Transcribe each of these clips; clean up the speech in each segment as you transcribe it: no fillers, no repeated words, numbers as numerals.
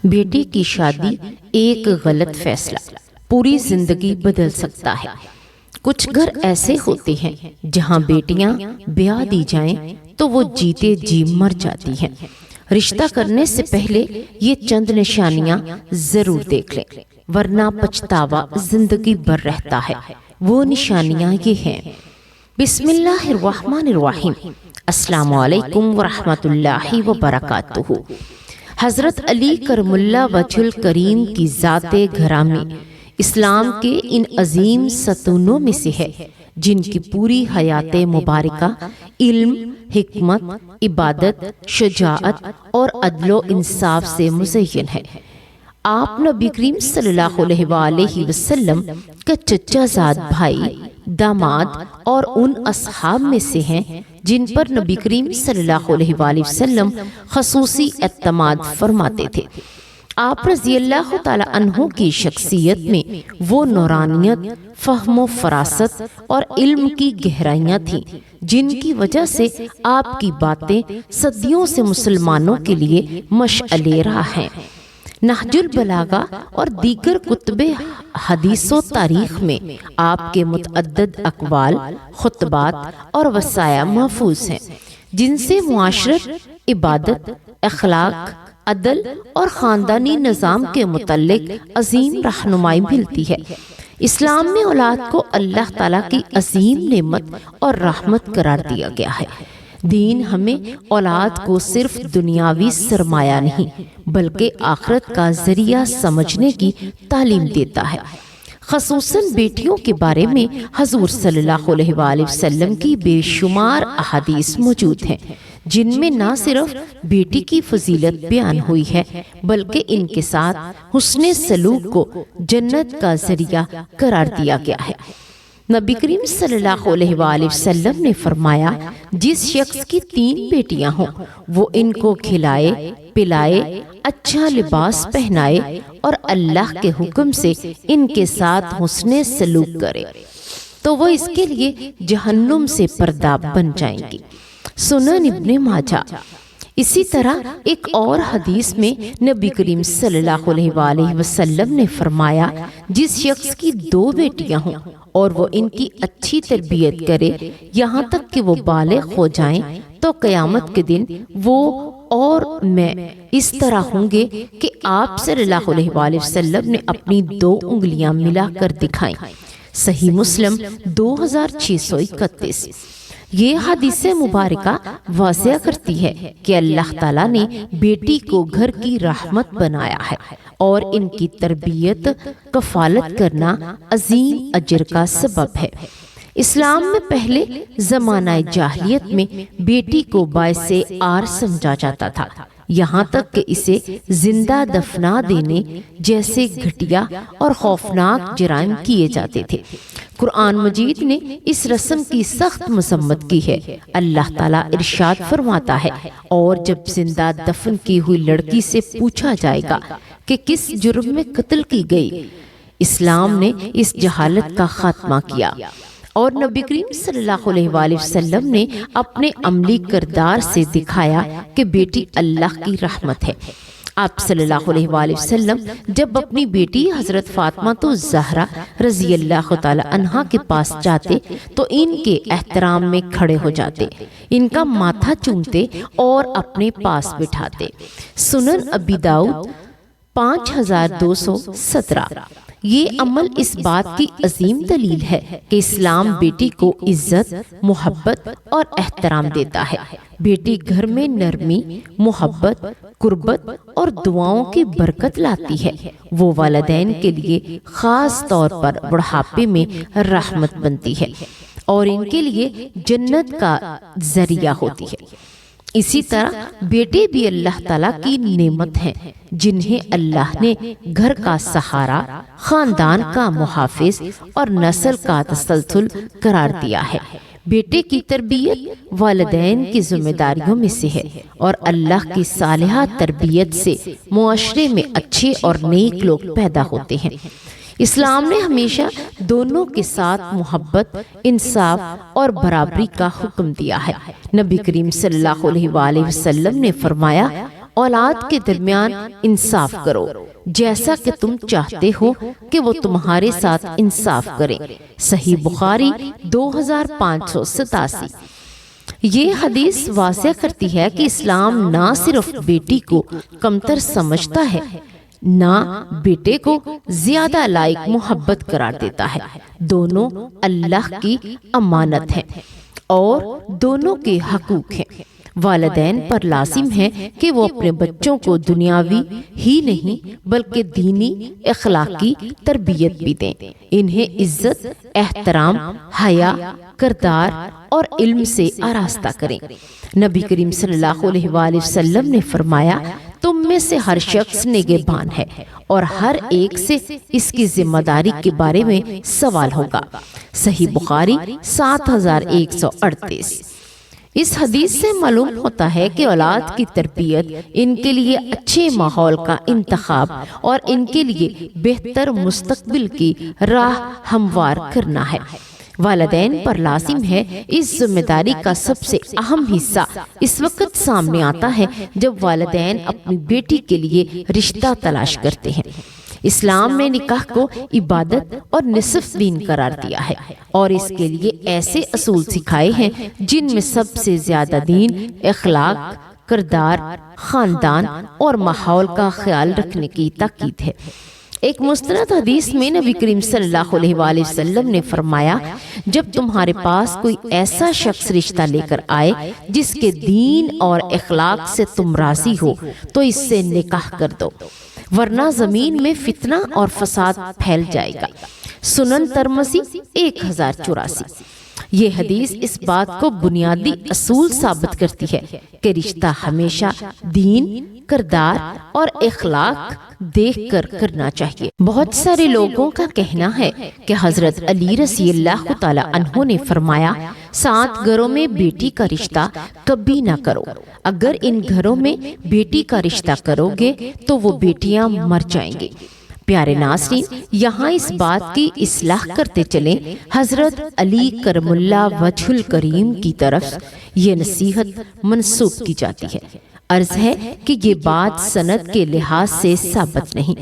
بیٹی کی شادی ایک غلط فیصلہ پوری زندگی بدل سکتا ہے۔ کچھ گھر ایسے ہوتے ہیں جہاں بیٹیاں بیاہ دی جائیں تو وہ جیتے جی مر جاتی ہیں۔ رشتہ کرنے سے پہلے یہ چند نشانیاں ضرور دیکھ لیں، ورنہ پچھتاوا زندگی بھر رہتا ہے۔ وہ نشانیاں یہ ہیں: بسم اللہ الرحمن الرحیم۔ السلام علیکم ورحمۃ اللہ وبرکاتہ۔ حضرت علی کرم اللہ وجہ الکریم کی ذات گرامی اسلام کے ان عظیم ستونوں میں سے ہے جن کی پوری حیات مبارکہ علم، حکمت، عبادت، شجاعت اور عدل و انصاف سے مزین ہے۔ آپ نبی کریم صلی اللہ علیہ وآلہ وسلم کا چچا زاد بھائی، داماد اور ان اصحاب میں سے ہیں جن پر نبی کریم صلی اللہ علیہ وآلہ وسلم خصوصی اعتماد فرماتے تھے۔ آپ رضی اللہ تعالیٰ عنہ کی شخصیت میں وہ نورانیت، فہم و فراست اور علم کی گہرائیاں تھیں جن کی وجہ سے آپ کی باتیں صدیوں سے مسلمانوں کے لیے مشعل راہ ہیں۔ نہج البلاغہ اور دیگر کتب حدیث و تاریخ میں آپ کے متعدد اقوال، خطبات اور وصایا محفوظ ہیں جن سے معاشرت، عبادت، اخلاق، عدل اور خاندانی نظام کے متعلق عظیم رہنمائی ملتی ہے۔ اسلام میں اولاد کو اللہ تعالیٰ کی عظیم نعمت اور رحمت قرار دیا گیا ہے۔ دین ہمیں اولاد کو صرف دنیاوی سرمایہ نہیں بلکہ آخرت کا ذریعہ سمجھنے کی تعلیم دیتا ہے۔ خصوصاً بیٹیوں کے بارے میں حضور صلی اللہ علیہ وآلہ وسلم کی بے شمار احادیث موجود ہیں جن میں نہ صرف بیٹی کی فضیلت بیان ہوئی ہے بلکہ ان کے ساتھ حسن سلوک کو جنت کا ذریعہ قرار دیا گیا ہے۔ نبی کریم صلی اللہ علیہ وآلہ وسلم نے فرمایا، جس شخص کی 3 بیٹیاں ہوں وہ ان کو کھلائے، پلائے، اچھا لباس پہنائے اور اللہ کے حکم سے ان کے ساتھ حسن سلوک کرے تو وہ اس کے لیے جہنم سے پردہ بن جائیں گی۔ سنن ابن ماجہ۔ اسی طرح ایک اور حدیث میں نبی کریم صلی اللہ علیہ وآلہ وسلم نے فرمایا، جس شخص کی 2 بیٹیاں ہوں اور وہ ان کی اچھی تربیت کرے یہاں تک کہ وہ بالغ ہو جائیں تو قیامت کے دن وہ اور میں اس طرح ہوں گے کہ آپ صلی اللہ علیہ وآلہ وسلم نے اپنی 2 انگلیاں ملا کر دکھائیں۔ صحیح مسلم 2631۔ یہ حدیث مبارکہ واضح کرتی ہے کہ اللہ تعالیٰ نے بیٹی کو گھر کی رحمت بنایا ہے اور ان کی تربیت، کفالت کرنا عظیم اجر کا سبب ہے۔ اسلام میں پہلے زمانہ جاہلیت میں بیٹی کو باعث عار سمجھا جاتا تھا، یہاں تک کہ اسے زندہ دفنا دینے جیسے گھٹیا اور خوفناک جرائم کیے جاتے تھے۔ قرآن مجید نے اس رسم کی سخت مذمت کی ہے۔ اللہ تعالیٰ ارشاد فرماتا ہے، اور جب زندہ دفن کی ہوئی لڑکی سے پوچھا جائے گا کہ کس جرم میں قتل کی گئی، اسلام نے اس جہالت کا خاتمہ کیا اور نبی کریم صلی اللہ علیہ وآلہ وسلم نے اپنے عملی کردار سے دکھایا کہ بیٹی اللہ کی رحمت ہے۔ آپ صلی اللہ علیہ وآلہ وسلم جب اپنی بیٹی حضرت فاطمہ الزہرا رضی اللہ تعالی عنہا کے پاس جاتے تو ان کے احترام میں کھڑے ہو جاتے، ان کا ماتھا چومتے اور اپنے پاس بٹھاتے۔ سنن ابی داؤد 5217۔ یہ عمل اس بات کی عظیم دلیل ہے کہ اسلام بیٹی کو عزت، محبت اور احترام دیتا ہے۔ بیٹی گھر میں نرمی، محبت، قربت اور دعاؤں کی برکت لاتی ہے۔ وہ والدین کے لیے خاص طور پر بڑھاپے میں رحمت بنتی ہے اور ان کے لیے جنت کا ذریعہ ہوتی ہے۔ اسی طرح بیٹے بھی اللہ تعالیٰ کی نعمت ہیں جنہیں اللہ نے گھر کا سہارا، خاندان کا محافظ اور نسل کا تسلسل قرار دیا ہے۔ بیٹے کی تربیت والدین کی ذمہ داریوں میں سے ہے اور اللہ کی صالحہ تربیت سے معاشرے میں اچھے اور نیک لوگ پیدا ہوتے ہیں۔ اسلام نے ہمیشہ دونوں کے ساتھ محبت، انصاف اور برابری کا حکم دیا ہے۔ نبی کریم صلی اللہ علیہ وآلہ وسلم نے فرمایا، اولاد کے درمیان انصاف کرو جیسا کہ تم چاہتے ہو کہ وہ تمہارے ساتھ انصاف کریں۔ صحیح بخاری 2587۔ یہ حدیث واضح کرتی ہے کہ اسلام نہ صرف بیٹی کو کمتر سمجھتا ہے، نہ بیٹے کو زیادہ لائق محبت قرار دیتا ہے۔ دونوں اللہ کی امانت ہیں اور دونوں کے حقوق ہیں۔ والدین پر لازم ہے کہ وہ اپنے بچوں کو دنیاوی ہی نہیں بلکہ دینی اخلاقی تربیت بھی دیں، انہیں عزت، احترام، حیا، کردار اور علم سے آراستہ کریں۔ نبی کریم صلی اللہ علیہ وآلہ وسلم نے فرمایا، تم میں سے ہر شخص نگہبان ہے اور ہر ایک سے اس کی ذمہ داری کے بارے میں سوال ہوگا۔ صحیح بخاری 7138۔ اس حدیث سے معلوم ہوتا ہے کہ اولاد کی تربیت ان کے لیے اچھے ماحول کا انتخاب اور ان کے لیے بہتر مستقبل کی راہ ہموار کرنا ہے۔ والدین پر لازم ہے اس ذمہ داری کا سب سے اہم حصہ اس وقت سامنے آتا ہے جب والدین اپنی بیٹی کے لیے رشتہ تلاش کرتے ہیں۔ اسلام نے نکاح کو عبادت اور نصف دین قرار دیا ہے اور اس کے لیے ایسے اصول سکھائے ہیں جن میں سب سے زیادہ دین، اخلاق، کردار، خاندان اور ماحول کا خیال رکھنے کی تاکید ہے۔ ایک مستند حدیث میں نبی کریم صلی اللہ علیہ وآلہ وسلم نے فرمایا، جب تمہارے پاس کوئی ایسا شخص رشتہ لے کر آئے جس کے دین اور اخلاق سے تم راضی ہو تو اس سے نکاح کر دو، ورنہ زمین میں فتنہ اور فساد پھیل جائے گا۔ سنن ترمذی 1084۔ یہ حدیث اس بات کو بنیادی اصول ثابت کرتی ہے کہ رشتہ ہمیشہ دین، کردار اور اخلاق دیکھ کر کرنا چاہیے۔ بہت سارے لوگوں کا کہنا ہے کہ حضرت علی رضی اللہ تعالی عنہ نے فرمایا، 7 گھروں میں بیٹی کا رشتہ کبھی نہ کرو، اگر ان گھروں میں بیٹی کا رشتہ کرو گے تو وہ بیٹیاں مر جائیں گی۔ پیارے ناظرین، یہاں اس بات کی اصلاح کرتے چلیں، حضرت علی کرم اللہ وجہ الکریم کی طرف یہ نصیحت منسوب کی جاتی ہے۔ عرض ہے کہ یہ بات سند کے لحاظ سے ثابت نہیں،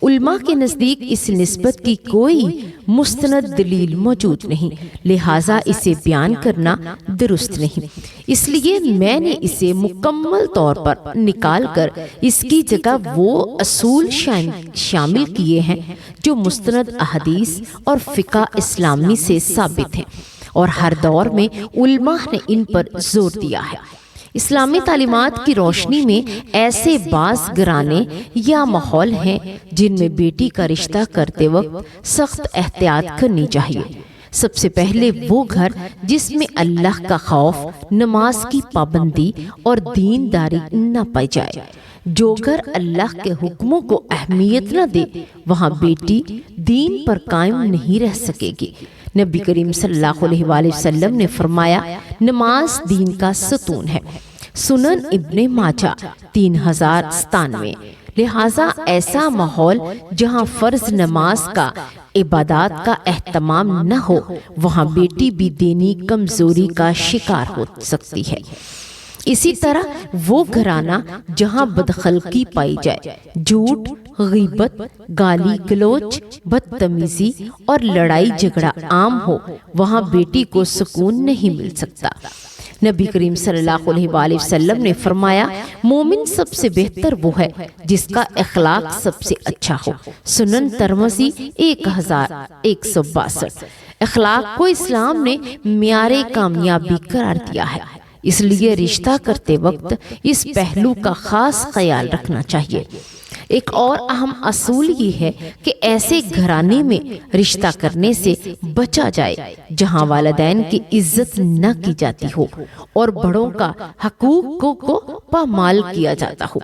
علماء کے نزدیک اس نسبت کی کوئی مستند دلیل موجود نہیں، لہٰذا اسے بیان کرنا درست نہیں۔ اس لیے میں نے اسے مکمل طور پر نکال کر اس کی جگہ وہ اصول شامل کیے ہیں جو مستند احادیث اور فقہ اسلامی سے ثابت ہیں، اور ہر دور میں علماء نے ان پر زور دیا ہے۔ اسلامی تعلیمات کی روشنی میں ایسے بعض گھرانے یا ماحول ہیں جن میں بیٹی کا رشتہ کرتے وقت سخت احتیاط کرنی چاہیے۔ سب سے پہلے وہ گھر جس میں اللہ کا خوف، نماز کی پابندی اور دینداری نہ پائی جائے۔ جو گھر اللہ کے حکموں کو اہمیت نہ دے وہاں بیٹی دین پر قائم نہیں رہ سکے گی۔ نبی کریم صلی اللہ علیہ وآلہ وسلم نے فرمایا، نماز دین کا ستون ہے۔ سنن ابن ماجہ 3097۔ لہٰذا ایسا ماحول جہاں فرض نماز کا، عبادات کا اہتمام نہ ہو وہاں بیٹی بھی دینی کمزوری کا شکار ہو سکتی ہے۔ اسی طرح وہ گھرانہ جہاں بدخلقی پائی جائے، جھوٹ، غیبت، گالی گلوچ، بدتمیزی اور لڑائی جھگڑا عام ہو وہاں بیٹی کو سکون نہیں مل سکتا۔ نبی کریم صلی اللہ علیہ وآلہ وسلم نے فرمایا، مومن سب سے بہتر وہ ہے جس کا اخلاق سب سے اچھا ہو۔ سنن ترمذی 1162۔ اخلاق کو اسلام نے معیار کامیابی قرار دیا ہے، اس لیے رشتہ کرتے وقت اس پہلو کا خاص خیال رکھنا چاہیے۔ ایک اور اہم اصول یہ ہے کہ ایسے گھرانے میں رشتہ کرنے سے بچا جائے جہاں والدین کی عزت نہ کی جاتی ہو اور بڑوں کا حقوق کو پامال کیا جاتا ہو۔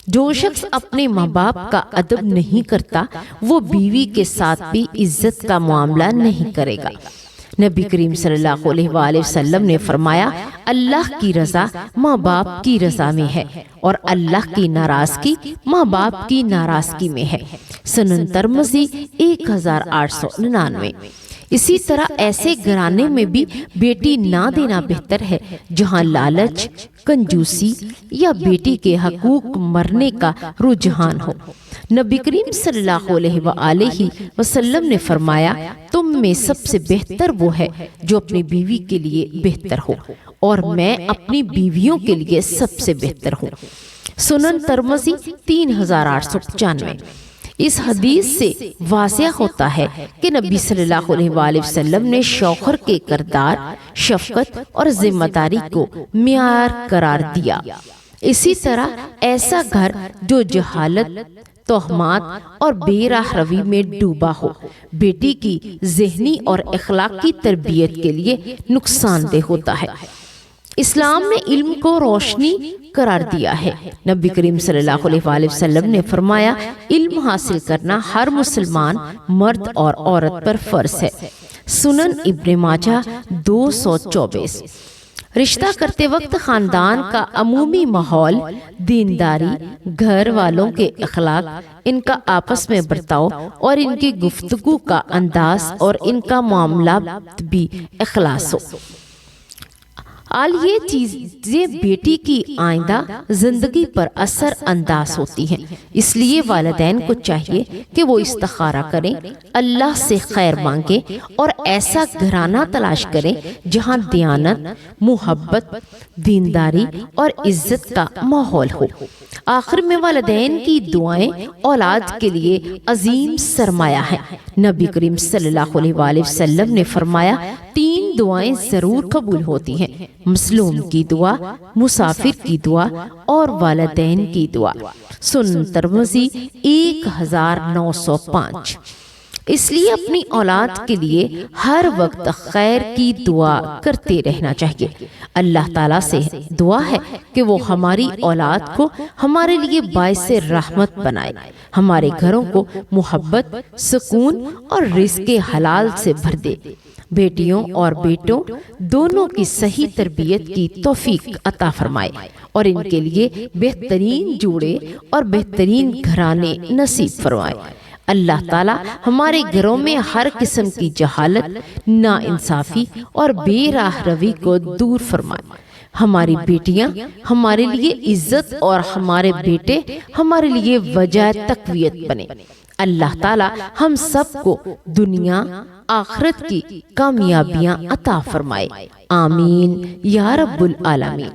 جو شخص اپنے ماں باپ کا ادب نہیں کرتا وہ بیوی کے ساتھ بھی عزت کا معاملہ نہیں کرے گا۔ نبی کریم صلی اللہ علیہ وآلہ وسلم نے فرمایا، اللہ کی رضا ماں باپ کی رضا میں ہے اور اللہ کی ناراضگی ماں باپ کی ناراضگی میں ہے۔ سنن ترمذی 1899۔ اسی طرح ایسے گھرانے میں بھی بیٹی نہ دینا بہتر ہے جہاں لالچ، کنجوسی یا بیٹی کے حقوق مرنے کا رجحان ہو۔ نبی کریم صلی اللہ علیہ وآلہ وسلم نے فرمایا، تم میں سب سے بہتر وہ ہے جو اپنی بیوی کے لیے بہتر ہو، اور میں اپنی بیویوں کے لیے سب سے بہتر ہوں۔ سنن ترمذی 3895۔ اس حدیث سے واضح ہوتا ہے کہ نبی صلی اللہ علیہ وآلہ وسلم نے شوہر کے کردار، شفقت اور ذمہ داری کو معیار قرار دیا۔ اسی طرح ایسا گھر جو جہالت، تہمات اور بے راہ روی میں ڈوبا ہو، بیٹی کی ذہنی اور اخلاقی تربیت کے لیے نقصان دہ ہوتا ہے۔ اسلام نے علم کو روشنی قرار دیا ہے۔ نبی کریم صلی اللہ علیہ وآلہ وسلم نے فرمایا، علم حاصل کرنا ہر مسلمان مرد اور عورت پر فرض ہے۔ سنن ابن ماجہ 224۔ رشتہ کرتے وقت خاندان کا عمومی ماحول، دینداری، گھر والوں کے اخلاق، ان کا آپس میں برتاؤ اور ان کی گفتگو کا انداز اور ان کا معاملات بھی اخلاص ہو۔ یہ چیزیں بیٹی کی آئندہ زندگی پر اثر انداز ہوتی ہیں، اس لیے والدین کو چاہیے کہ وہ استخارہ کریں، اللہ سے خیر مانگیں اور ایسا گھرانہ تلاش کریں جہاں دیانت، محبت، دینداری اور عزت کا ماحول ہو۔ آخر میں والدین کی دعائیں اولاد کے لیے عظیم سرمایہ ہیں۔ نبی کریم صلی اللہ علیہ وآلہ وسلم نے فرمایا، 3 دعائیں ضرور قبول ہوتی ہیں: مظلوم کی دعا، مسافر کی دعا اور والدین کی دعا۔ سنن ترمذی 1905۔ اس لیے اپنی اولاد کے لیے ہر وقت خیر کی دعا کرتے رہنا چاہیے۔ اللہ تعالیٰ سے دعا ہے کہ وہ ہماری اولاد کو ہمارے لیے باعث رحمت بنائے، ہمارے گھروں کو محبت، سکون اور رزق حلال سے بھر دے۔ بیٹیوں اور بیٹوں دونوں کی صحیح تربیت کی توفیق عطا فرمائے اور ان کے لیے بہترین جوڑے اور بہترین گھرانے نصیب فرمائے۔ اللہ تعالیٰ ہمارے گھروں میں ہر قسم کی جہالت، ناانصافی اور بے راہ روی کو دور فرمائے۔ ہماری بیٹیاں ہمارے لیے عزت اور ہمارے بیٹے ہمارے لیے وجہ تقویت بنے۔ اللہ تعالیٰ ہم سب کو دنیا آخرت کی کامیابیاں عطا فرمائے۔ آمین یا رب العالمین۔